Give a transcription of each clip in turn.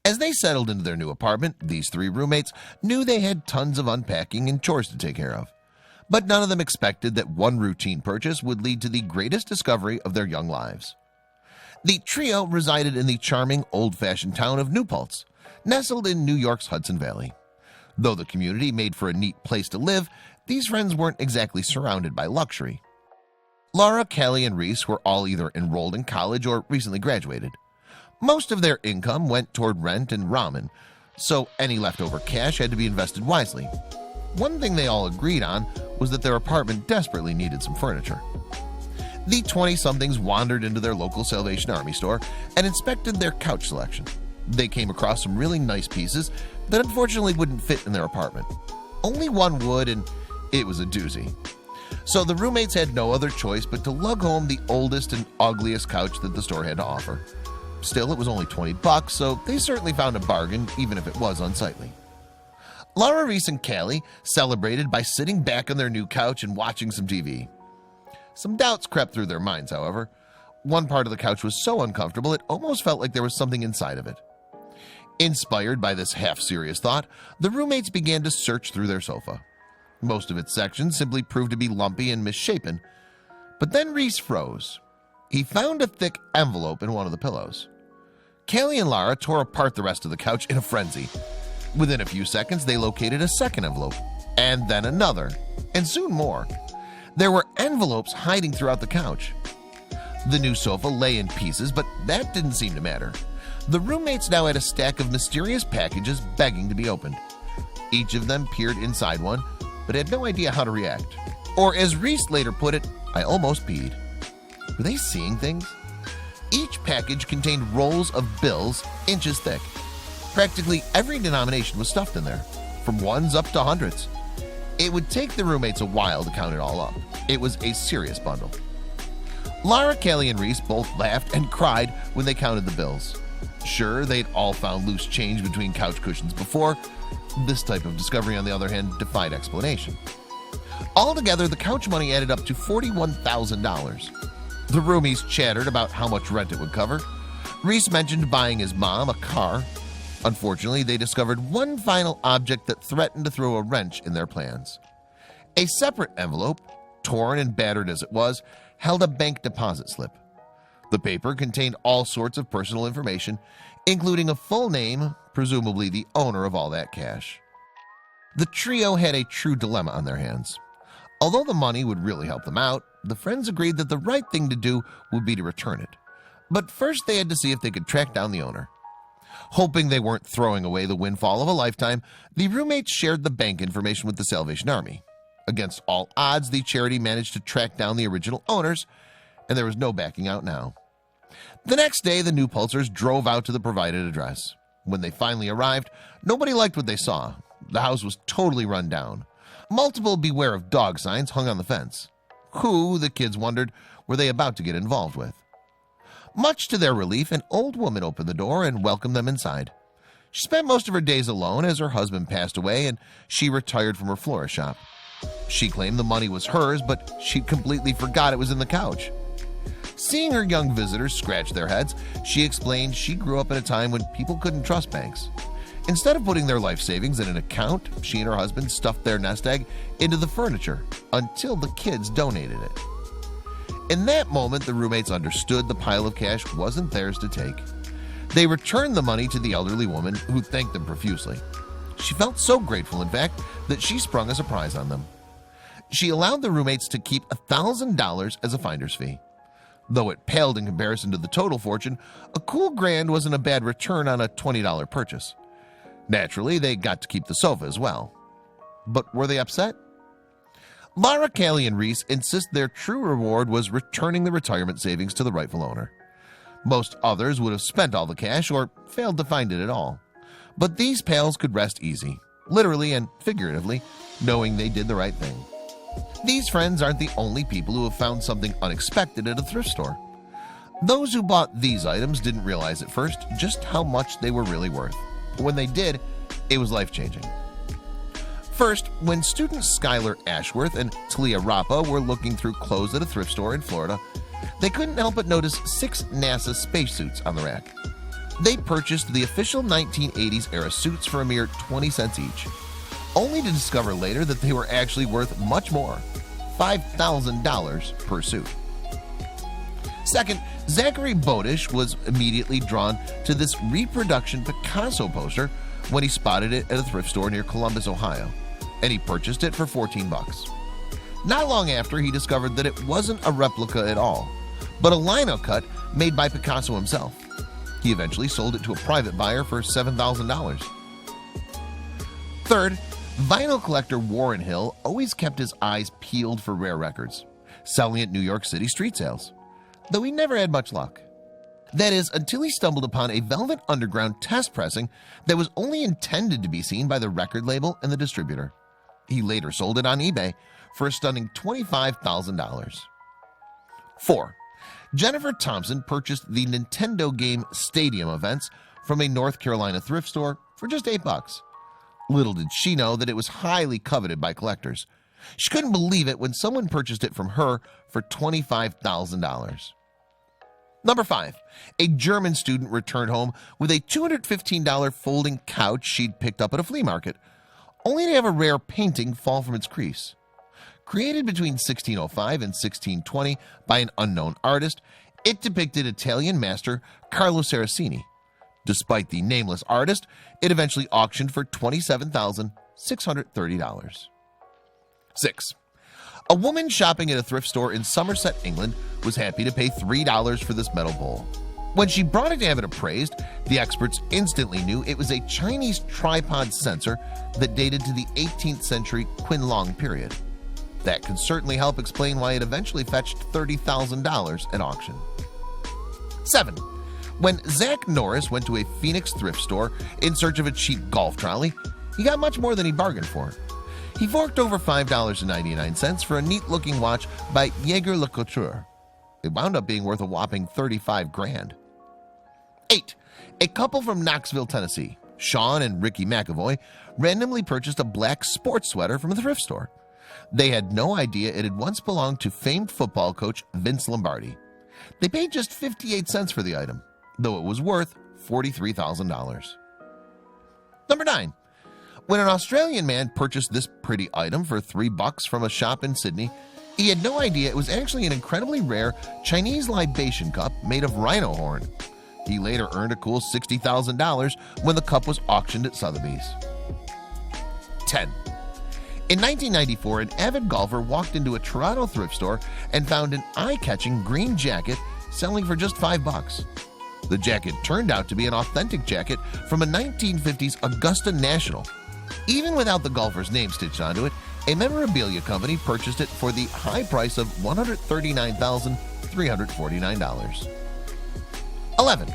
As they settled into their new apartment, these three roommates knew they had tons of unpacking and chores to take care of. But none of them expected that one routine purchase would lead to the greatest discovery of their young lives. The trio resided in the charming old-fashioned town of New Paltz, nestled in New York's Hudson Valley. Though the community made for a neat place to live, these friends weren't exactly surrounded by luxury. Laura, Callie, and Reese were all either enrolled in college or recently graduated. Most of their income went toward rent and ramen, so any leftover cash had to be invested wisely. One thing they all agreed on was that their apartment desperately needed some furniture. The 20-somethings wandered into their local Salvation Army store and inspected their couch selection. They came across some really nice pieces that unfortunately wouldn't fit in their apartment. Only one would, and it was a doozy. So the roommates had no other choice but to lug home the oldest and ugliest couch that the store had to offer. Still, it was only $20, so they certainly found a bargain, even if it was unsightly. Laura, Reese, and Callie celebrated by sitting back on their new couch and watching some TV. Some doubts crept through their minds, however. One part of the couch was so uncomfortable it almost felt like there was something inside of it. Inspired by this half-serious thought, the roommates began to search through their sofa. Most of its sections simply proved to be lumpy and misshapen. But then Reese froze. He found a thick envelope in one of the pillows. Callie and Laura tore apart the rest of the couch in a frenzy. Within a few seconds, they located a second envelope, and then another, and soon more. There were envelopes hiding throughout the couch. The new sofa lay in pieces, but that didn't seem to matter. The roommates now had a stack of mysterious packages begging to be opened. Each of them peered inside one, but had no idea how to react. Or as Reese later put it, I almost peed. Were they seeing things? Each package contained rolls of bills inches thick. Practically every denomination was stuffed in there, from ones up to hundreds. It would take the roommates a while to count it all up. It was a serious bundle. Laura, Callie, and Reese both laughed and cried when they counted the bills. Sure, they'd all found loose change between couch cushions before. This type of discovery, on the other hand, defied explanation. Altogether, the couch money added up to $41,000. The roomies chattered about how much rent it would cover. Reese mentioned buying his mom a car. Unfortunately, they discovered one final object that threatened to throw a wrench in their plans. A separate envelope, torn and battered as it was, held a bank deposit slip. The paper contained all sorts of personal information, including a full name, presumably the owner of all that cash. The trio had a true dilemma on their hands. Although the money would really help them out, the friends agreed that the right thing to do would be to return it. But first they had to see if they could track down the owner. Hoping they weren't throwing away the windfall of a lifetime, the roommates shared the bank information with the Salvation Army. Against all odds, the charity managed to track down the original owners, and there was no backing out now. The next day, the New Paltzers drove out to the provided address. When they finally arrived, nobody liked what they saw. The house was totally run down. Multiple beware of dog signs hung on the fence. Who, the kids wondered, were they about to get involved with? Much to their relief, an old woman opened the door and welcomed them inside. She spent most of her days alone as her husband passed away and she retired from her florist shop. She claimed the money was hers, but she completely forgot it was in the couch. Seeing her young visitors scratch their heads, she explained she grew up in a time when people couldn't trust banks. Instead of putting their life savings in an account, she and her husband stuffed their nest egg into the furniture until the kids donated it. In that moment, the roommates understood the pile of cash wasn't theirs to take. They returned the money to the elderly woman, who thanked them profusely. She felt so grateful, in fact, that she sprung a surprise on them. She allowed the roommates to keep $1,000 as a finder's fee. Though it paled in comparison to the total fortune, a cool grand wasn't a bad return on a $20 purchase. Naturally, they got to keep the sofa as well. But were they upset? Laura, Callie, and Reese insist their true reward was returning the retirement savings to the rightful owner. Most others would have spent all the cash or failed to find it at all. But these pals could rest easy, literally and figuratively, knowing they did the right thing. These friends aren't the only people who have found something unexpected at a thrift store. Those who bought these items didn't realize at first just how much they were really worth. But when they did, it was life-changing. First, when students Skylar Ashworth and Talia Rappa were looking through clothes at a thrift store in Florida, they couldn't help but notice 6 NASA spacesuits on the rack. They purchased the official 1980s era suits for a mere 20 cents each, only to discover later that they were actually worth much more, $5,000 per suit. Second, Zachary Bodish was immediately drawn to this reproduction Picasso poster when he spotted it at a thrift store near Columbus, Ohio, and he purchased it for $14. Not long after, he discovered that it wasn't a replica at all, but a lino cut made by Picasso himself. He eventually sold it to a private buyer for $7,000. Third, vinyl collector Warren Hill always kept his eyes peeled for rare records, selling at New York City street sales, though he never had much luck. That is, until he stumbled upon a Velvet Underground test pressing that was only intended to be seen by the record label and the distributor. He later sold it on eBay for a stunning $25,000. 4. Jennifer Thompson purchased the Nintendo game Stadium events from a North Carolina thrift store for just $8. Little did she know that it was highly coveted by collectors. She couldn't believe it when someone purchased it from her for $25,000. Number 5. A German student returned home with a $215 folding couch she'd picked up at a flea market, only to have a rare painting fall from its crease. Created between 1605 and 1620 by an unknown artist, it depicted Italian master Carlo Saraceni. Despite the nameless artist, it eventually auctioned for $27,630. 6. A woman shopping at a thrift store in Somerset, England, was happy to pay $3 for this metal bowl. When she brought it to have it appraised, the experts instantly knew it was a Chinese tripod censer that dated to the 18th century Qianlong period. That can certainly help explain why it eventually fetched $30,000 at auction. 7. When Zach Norris went to a Phoenix thrift store in search of a cheap golf trolley, he got much more than he bargained for. He forked over $5.99 for a neat-looking watch by Jaeger-LeCoultre. It wound up being worth a whopping $35,000. 8. A couple from Knoxville, Tennessee, Sean and Ricky McAvoy, randomly purchased a black sports sweater from a thrift store. They had no idea it had once belonged to famed football coach Vince Lombardi. They paid just 58 cents for the item, though it was worth $43,000. Number 9. When an Australian man purchased this pretty item for $3 from a shop in Sydney, he had no idea it was actually an incredibly rare Chinese libation cup made of rhino horn. He later earned a cool $60,000 when the cup was auctioned at Sotheby's. 10. In 1994, an avid golfer walked into a Toronto thrift store and found an eye-catching green jacket selling for just $5. The jacket turned out to be an authentic jacket from a 1950s Augusta National. Even without the golfer's name stitched onto it, a memorabilia company purchased it for the high price of $139,349. 11.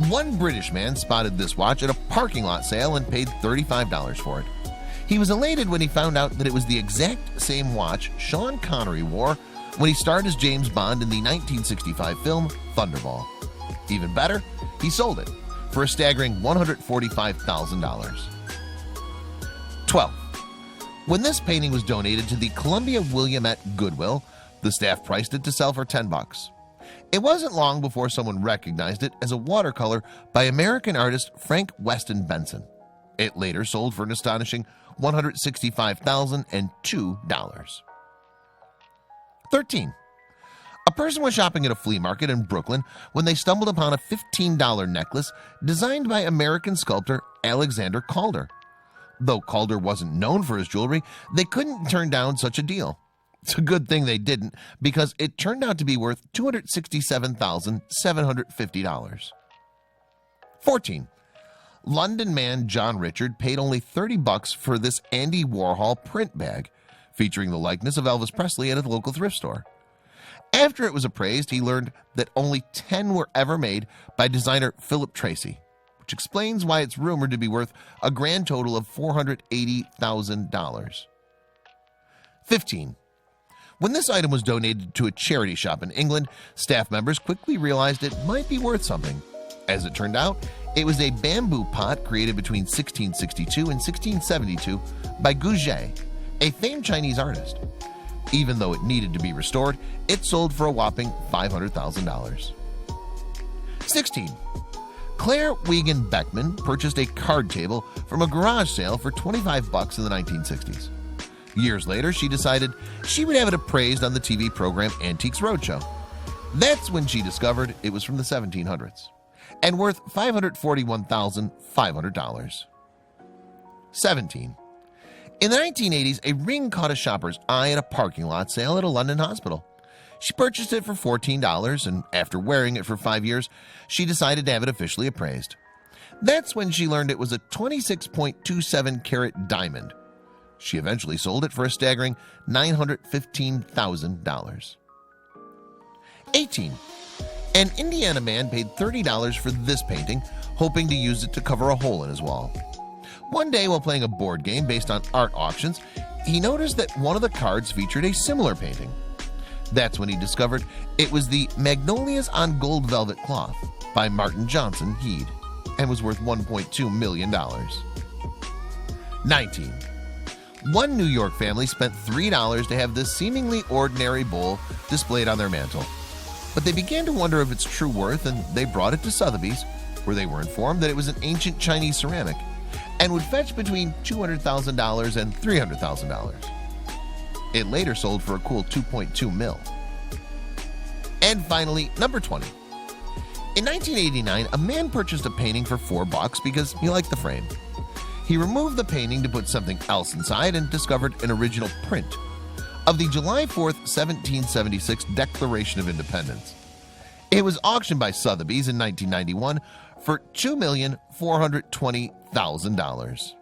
One British man spotted this watch at a parking lot sale and paid $35 for it. He was elated when he found out that it was the exact same watch Sean Connery wore when he starred as James Bond in the 1965 film Thunderball. Even better, he sold it for a staggering $145,000. 12. When this painting was donated to the Columbia Willamette Goodwill, the staff priced it to sell for $10. It wasn't long before someone recognized it as a watercolor by American artist Frank Weston Benson. It later sold for an astonishing $165,002. 13. A person was shopping at a flea market in Brooklyn when they stumbled upon a $15 necklace designed by American sculptor Alexander Calder. Though Calder wasn't known for his jewelry, they couldn't turn down such a deal. It's a good thing they didn't, because it turned out to be worth $267,750. 14. London man John Richard paid only $30 for this Andy Warhol print bag, featuring the likeness of Elvis Presley at a local thrift store. After it was appraised, he learned that only 10 were ever made by designer Philip Tracy, which explains why it's rumored to be worth a grand total of $480,000. 15. When this item was donated to a charity shop in England, staff members quickly realized it might be worth something. As it turned out, it was a bamboo pot created between 1662 and 1672 by Gouget, a famed Chinese artist. Even though it needed to be restored, it sold for a whopping $500,000. 16. Claire Wiegand Beckman purchased a card table from a garage sale for $25 in the 1960s. Years later, she decided she would have it appraised on the TV program Antiques Roadshow. That's when she discovered it was from the 1700s and worth $541,500. 17. In the 1980s, a ring caught a shopper's eye at a parking lot sale at a London hospital. She purchased it for $14, and after wearing it for 5 years, she decided to have it officially appraised. That's when she learned it was a 26.27 carat diamond. She eventually sold it for a staggering $915,000. 18. An Indiana man paid $30 for this painting, hoping to use it to cover a hole in his wall. One day, while playing a board game based on art auctions, he noticed that one of the cards featured a similar painting. That's when he discovered it was the Magnolias on Gold Velvet Cloth by Martin Johnson Head and was worth $1.2 million. 19. One New York family spent $3 to have this seemingly ordinary bowl displayed on their mantle. But they began to wonder of its true worth, and they brought it to Sotheby's, where they were informed that it was an ancient Chinese ceramic and would fetch between $200,000 and $300,000. It later sold for a cool $2.2 million. And finally, number 20. In 1989, a man purchased a painting for $4 because he liked the frame. He removed the painting to put something else inside and discovered an original print of the July 4th, 1776 Declaration of Independence. It was auctioned by Sotheby's in 1991 for $2,420,000.